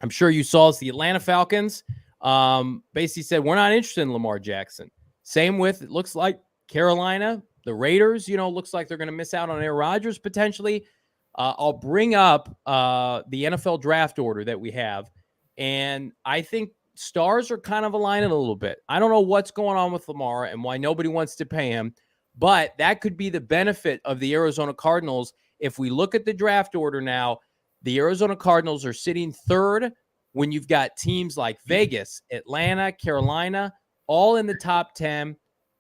I'm sure you saw the Atlanta Falcons basically said, we're not interested in Lamar Jackson. Same with, it looks like, Carolina, the Raiders, looks like they're going to miss out on Aaron Rodgers potentially. I'll bring up the NFL draft order that we have. And I think stars are kind of aligning a little bit. I don't know what's going on with Lamar and why nobody wants to pay him, but that could be the benefit of the Arizona Cardinals if we look at the draft order now, the Arizona Cardinals are sitting third when you've got teams like Vegas, Atlanta, Carolina, all in the top 10,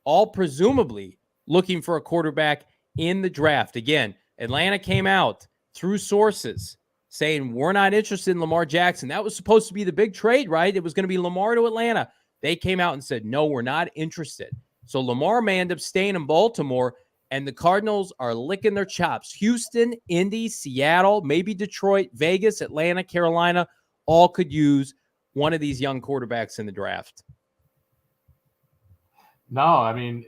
all presumably looking for a quarterback in the draft. Again, Atlanta came out through sources saying, we're not interested in Lamar Jackson. That was supposed to be the big trade, right? It was going to be Lamar to Atlanta. They came out and said, no, we're not interested. So Lamar may end up staying in Baltimore, and the Cardinals are licking their chops. Houston, Indy, Seattle, maybe Detroit, Vegas, Atlanta, Carolina, all could use one of these young quarterbacks in the draft. No, I mean,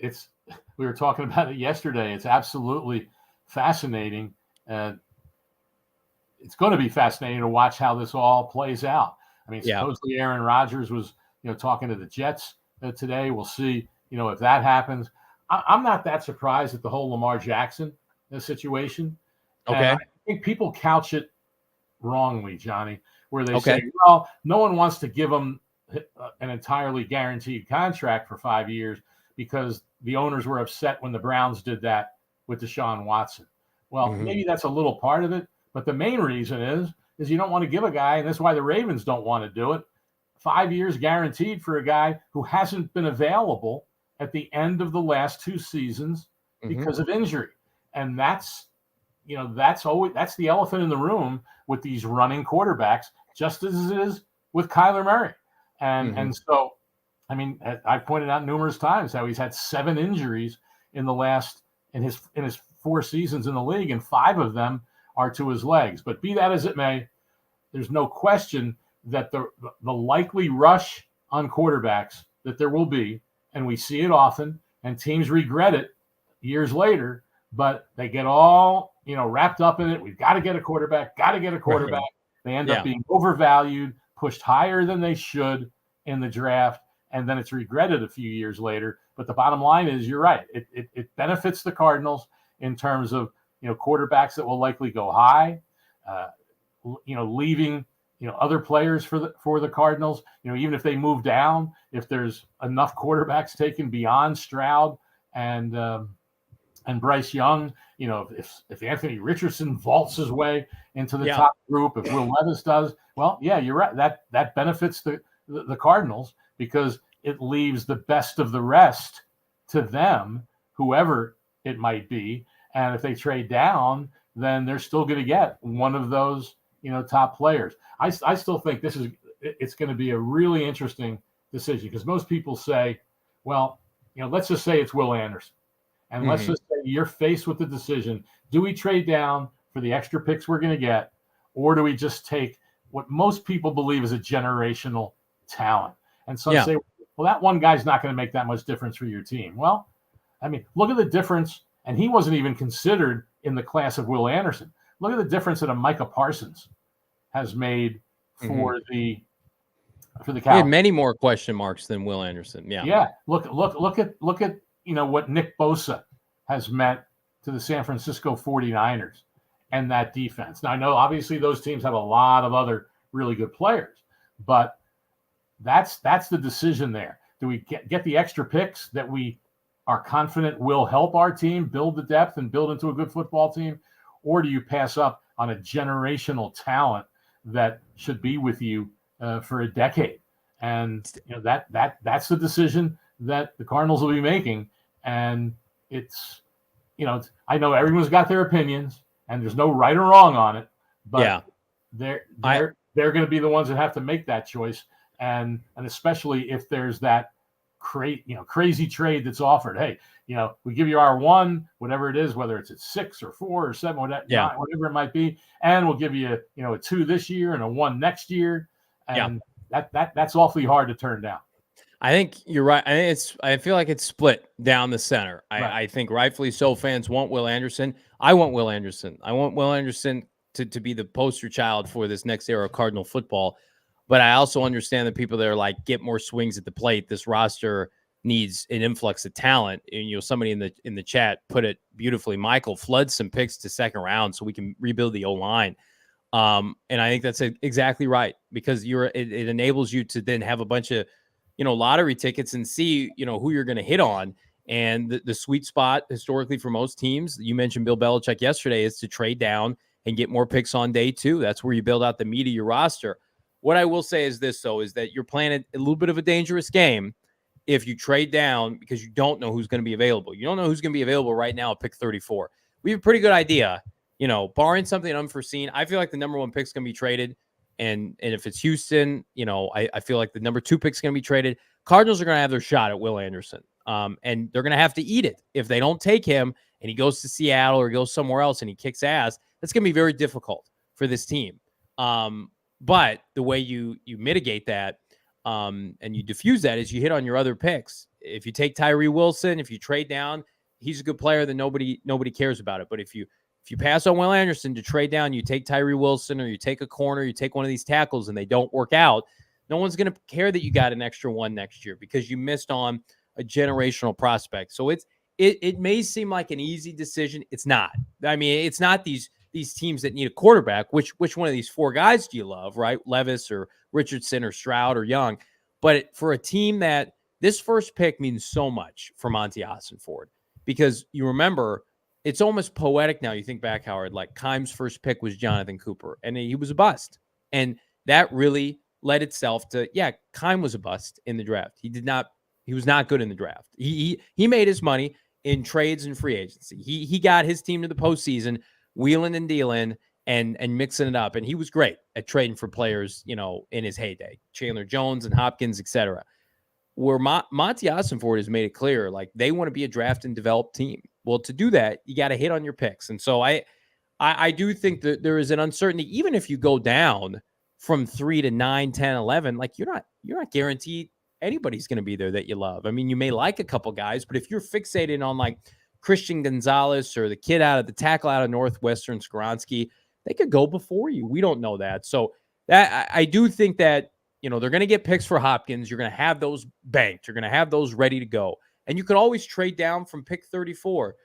we were talking about it yesterday. It's absolutely fascinating. It's going to be fascinating to watch how this all plays out. I mean, supposedly Aaron Rodgers was, talking to the Jets today. We'll see, if that happens. I'm not that surprised at the whole Lamar Jackson situation. Okay. And I think people couch it wrongly, Johnny, where they say, well, no one wants to give him an entirely guaranteed contract for 5 years because the owners were upset when the Browns did that with Deshaun Watson. Well, maybe that's a little part of it, but the main reason is you don't want to give a guy, and that's why the Ravens don't want to do it, 5 years guaranteed for a guy who hasn't been available at the end of the last 2 seasons because of injury. And that's the elephant in the room with these running quarterbacks, just as it is with Kyler Murray. And so, I mean, I pointed out numerous times how he's had 7 injuries in his 4 seasons in the league, and 5 of them are to his legs. But be that as it may, there's no question that the likely rush on quarterbacks that there will be, and we see it often, and teams regret it years later, but they get all, wrapped up in it. We've got to get a quarterback, Right. They end up being overvalued, pushed higher than they should in the draft, and then it's regretted a few years later. But the bottom line is, you're right. It benefits the Cardinals in terms of, quarterbacks that will likely go high, leaving, other players for the Cardinals, even if they move down, if there's enough quarterbacks taken beyond Stroud and Bryce Young, if Anthony Richardson vaults his way into the top group, if Will Levis does, well, yeah, you're right. That benefits the Cardinals because it leaves the best of the rest to them, whoever it might be. And if they trade down, then they're still going to get one of those, top players. I still think it's going to be a really interesting decision because most people say, well, let's just say it's Will Anderson. And let's just say you're faced with the decision, do we trade down for the extra picks we're going to get, or do we just take what most people believe is a generational talent? And some say, well, that one guy's not going to make that much difference for your team. Well, I mean, look at the difference. And he wasn't even considered in the class of Will Anderson. Look at the difference that a Micah Parsons has made for the Cowboys. He had many more question marks than Will Anderson. Yeah. Look at what Nick Bosa has meant to the San Francisco 49ers and that defense. Now, I know obviously those teams have a lot of other really good players, but that's the decision there. Do we get the extra picks that we are confident will help our team build the depth and build into a good football team, or do you pass up on a generational talent that should be with you for a decade? And that's the decision that the Cardinals will be making. And it's, I know everyone's got their opinions, and there's no right or wrong on it, but they're going to be the ones that have to make that choice, and especially if there's that crazy trade that's offered. Hey, we give you our 1, whatever it is, whether it's at 6 or 4 or 7, whatever it might be, and we'll give you, a 2 this year and a 1 next year. And that's awfully hard to turn down. I think you're right. I feel like it's split down the center. I think rightfully so. Fans want Will Anderson. I want Will Anderson. I want Will Anderson to be the poster child for this next era of Cardinal football. But I also understand the people that are like, get more swings at the plate. This roster needs an influx of talent. And somebody in the chat put it beautifully. Michael, flood some picks to second round so we can rebuild the O-line. And I think that's exactly right, because it enables you to then have a bunch of lottery tickets and see who you're going to hit on. And the sweet spot historically for most teams, you mentioned Bill Belichick yesterday, is to trade down and get more picks on day 2. That's where you build out the meat of your roster. What I will say is this, though, is that you're playing a little bit of a dangerous game if you trade down because you don't know who's going to be available. You don't know who's going to be available right now at pick 34. We have a pretty good idea, barring something unforeseen. I feel like the number 1 pick is going to be traded. And if it's Houston, I feel like the number 2 pick is going to be traded. Cardinals are going to have their shot at Will Anderson. And they're going to have to eat it. If they don't take him and he goes to Seattle or goes somewhere else and he kicks ass, that's going to be very difficult for this team. But the way you mitigate that and you diffuse that is you hit on your other picks. If you take Tyree Wilson, if you trade down, he's a good player, then nobody cares about it. But if you pass on Will Anderson to trade down, you take Tyree Wilson or you take a corner, you take one of these tackles and they don't work out, no one's going to care that you got an extra one next year because you missed on a generational prospect. So it may seem like an easy decision. It's not. I mean, it's not these teams that need a quarterback. Which one of these 4 guys do you love, right? Levis or Richardson or Stroud or Young. But for a team that this first pick means so much for Monti Ossenfort, because you remember it's almost poetic now. You think back, Howard, like Keim's first pick was Jonathan Cooper, and he was a bust. And that really led itself to, Keim was a bust in the draft. He was not good in the draft. He made his money in trades and free agency. He got his team to the postseason, wheeling and dealing and mixing it up. And he was great at trading for players, in his heyday, Chandler Jones and Hopkins, etc. Where Monti Ossenfort has made it clear, like they want to be a draft and develop team. Well, to do that, you got to hit on your picks. And so I do think that there is an uncertainty, even if you go down from 3 to 9, 10, 11, like you're not guaranteed anybody's going to be there that you love. I mean, you may like a couple guys, but if you're fixated on like Christian Gonzalez or the kid the tackle out of Northwestern, Skoronski, they could go before you. We don't know that. So that I do think that, they're going to get picks for Hopkins. You're going to have those banked. You're going to have those ready to go. And you could always trade down from pick 34.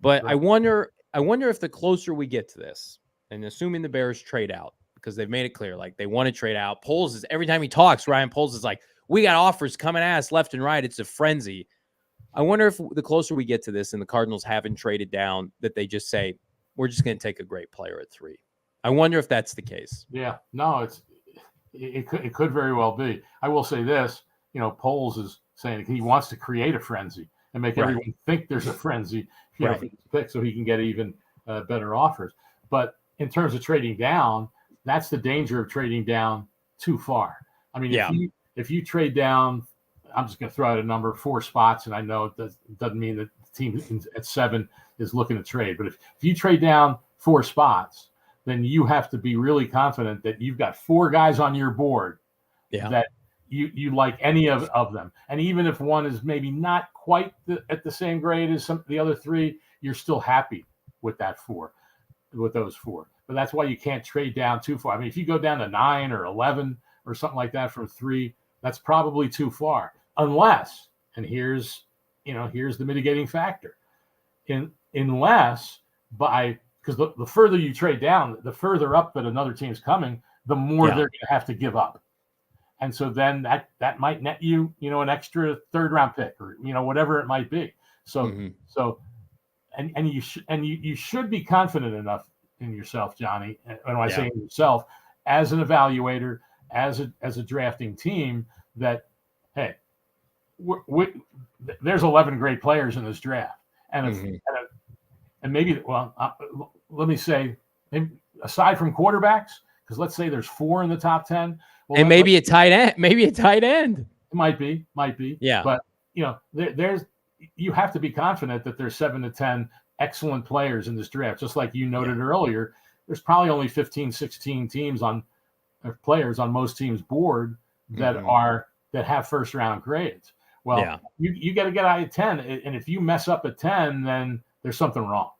But right. I wonder if the closer we get to this, and assuming the Bears trade out, because they've made it clear, like they want to trade out. Poles is, every time he talks, Ryan Poles is like, we got offers coming at us left and right. It's a frenzy. I wonder if the closer we get to this and the Cardinals haven't traded down, that they just say, we're just going to take a great player at 3. I wonder if that's the case. Yeah, no, it could very well be. I will say this, Poles is saying he wants to create a frenzy and make everyone think there's a frenzy for his pick so he can get even better offers. But in terms of trading down, that's the danger of trading down too far. I mean, if you trade down, I'm just going to throw out a number, 4 spots, and I know it doesn't mean that the team at 7 is looking to trade. But if you trade down 4 spots, then you have to be really confident that you've got 4 guys on your board that you like any of them. And even if one is maybe not quite at the same grade as the other 3, you're still happy with those 4. But that's why you can't trade down too far. I mean, if you go down to 9 or 11 or something like that from 3, that's probably too far. Unless, and here's the mitigating factor, because the further you trade down, the further up that another team's coming, the more they're going to have to give up. And so then that might net you, an extra 3rd round pick or, whatever it might be. So, you should be confident enough in yourself, Johnny. And when I say in yourself, as an evaluator, as a drafting team, that, hey, there's 11 great players in this draft. And maybe, let me say, aside from quarterbacks, because let's say there's 4 in the top 10. Well, and maybe a tight end. It might be. Yeah. But, you have to be confident that there's 7 to 10 excellent players in this draft. Just like you noted earlier, there's probably only 15, 16 players on most teams' board that have first round grades. Well, you got to get out of 10, and if you mess up at 10, then there's something wrong.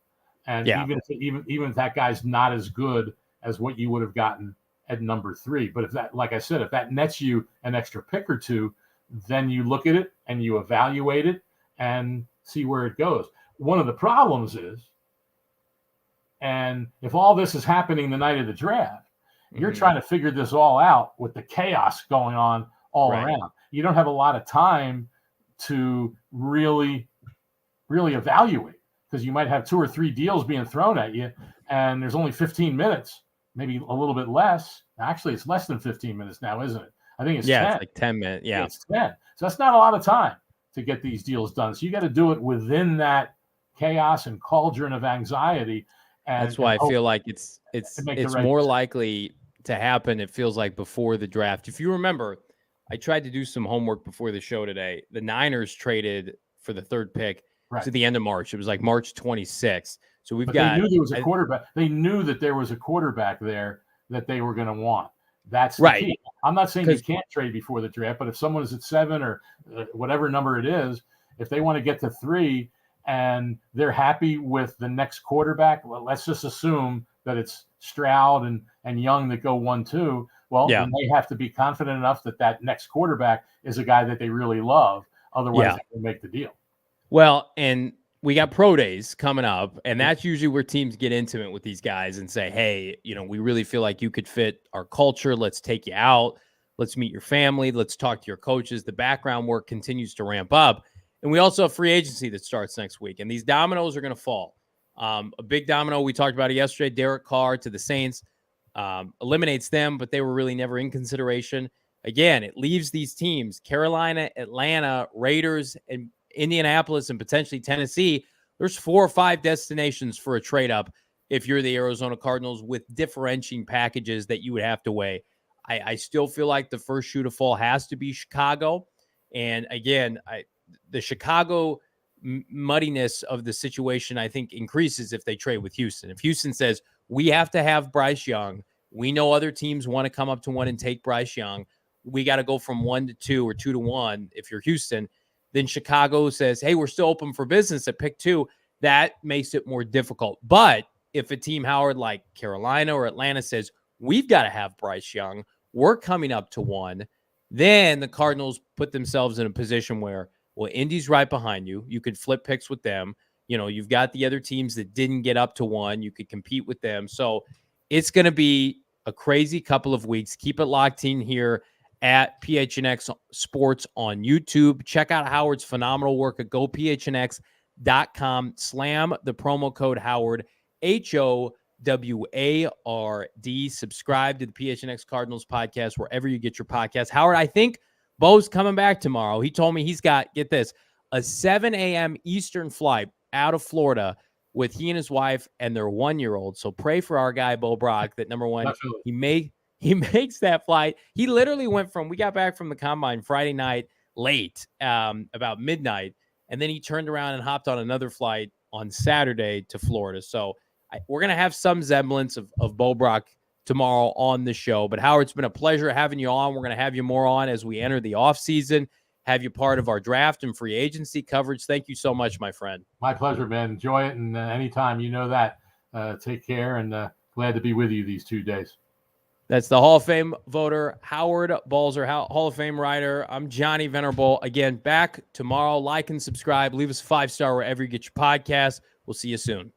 And even if that guy's not as good as what you would have gotten at number 3, but if that nets you an extra pick or 2, then you look at it and you evaluate it and see where it goes. One of the problems is, and if all this is happening the night of the draft, you're trying to figure this all out with the chaos going on all around. You don't have a lot of time to really really evaluate, because you might have 2 or 3 deals being thrown at you, and there's only 15 minutes, maybe a little bit less. Actually, it's less than 15 minutes now, isn't it? I think it's 10. It's like 10 minutes. Yeah. It's 10. So that's not a lot of time to get these deals done. So you got to do it within that chaos and cauldron of anxiety. And that's why I feel like it's more likely to happen. It feels like before the draft. If you remember, I tried to do some homework before the show today. The Niners traded for the 3rd pick to the end of March. It was like March 26th. So they knew there was a quarterback. They knew that there was a quarterback there that they were going to want. That's the key. I'm not saying you can't trade before the draft, but if someone is at 7 or whatever number it is, if they want to get to 3 and they're happy with the next quarterback, well, let's just assume that it's Stroud and Young that go 1-2. Well, then they have to be confident enough that that next quarterback is a guy that they really love. Otherwise, they will make the deal. Well, and we got pro days coming up, and that's usually where teams get intimate with these guys and say, hey, we really feel like you could fit our culture. Let's take you out. Let's meet your family. Let's talk to your coaches. The background work continues to ramp up. And we also have free agency that starts next week, and these dominoes are going to fall. A big domino, we talked about it yesterday, Derek Carr to the Saints, eliminates them, but they were really never in consideration. Again, it leaves these teams, Carolina, Atlanta, Raiders, and Indianapolis, and potentially Tennessee. There's 4 or 5 destinations for a trade up if you're the Arizona Cardinals, with differentiating packages that you would have to weigh. I still feel like the first shoe to fall has to be Chicago. And again, the Chicago muddiness of the situation, I think, increases if they trade with Houston. If Houston says, we have to have Bryce Young, we know other teams want to come up to 1 and take Bryce Young, we got to go from 1 to 2 or 2 to 1 if you're Houston. Then Chicago says, hey, we're still open for business at pick 2. That makes it more difficult. But if a team, Howard, like Carolina or Atlanta says, we've got to have Bryce Young, we're coming up to 1, then the Cardinals put themselves in a position where, well, Indy's right behind you. You could flip picks with them. You've got the other teams that didn't get up to 1. You could compete with them. So it's going to be a crazy couple of weeks. Keep it locked in here at PHNX Sports on YouTube. Check out Howard's phenomenal work at gophnx.com. Slam the promo code Howard, HOWARD. Subscribe to the PHNX Cardinals podcast wherever you get your podcast. Howard, I think Bo's coming back tomorrow. He told me he's got, get this, a 7 a.m. Eastern flight out of Florida with he and his wife and their 1-year-old. So pray for our guy, Bo Brock, that number one, he makes that flight. He literally went from, we got back from the combine Friday night late, about midnight, and then he turned around and hopped on another flight on Saturday to Florida. So we're going to have some semblance of Bo Brock tomorrow on the show. But Howard, it's been a pleasure having you on. We're going to have you more on as we enter the offseason, have you part of our draft and free agency coverage. Thank you so much, my friend. My pleasure, man. Enjoy it. And anytime, that. Take care, and glad to be with you these 2 days. That's the Hall of Fame voter, Howard Balzer, Hall of Fame writer. I'm Johnny Venerable. Again, back tomorrow. Like and subscribe. Leave us a 5-star wherever you get your podcast. We'll see you soon.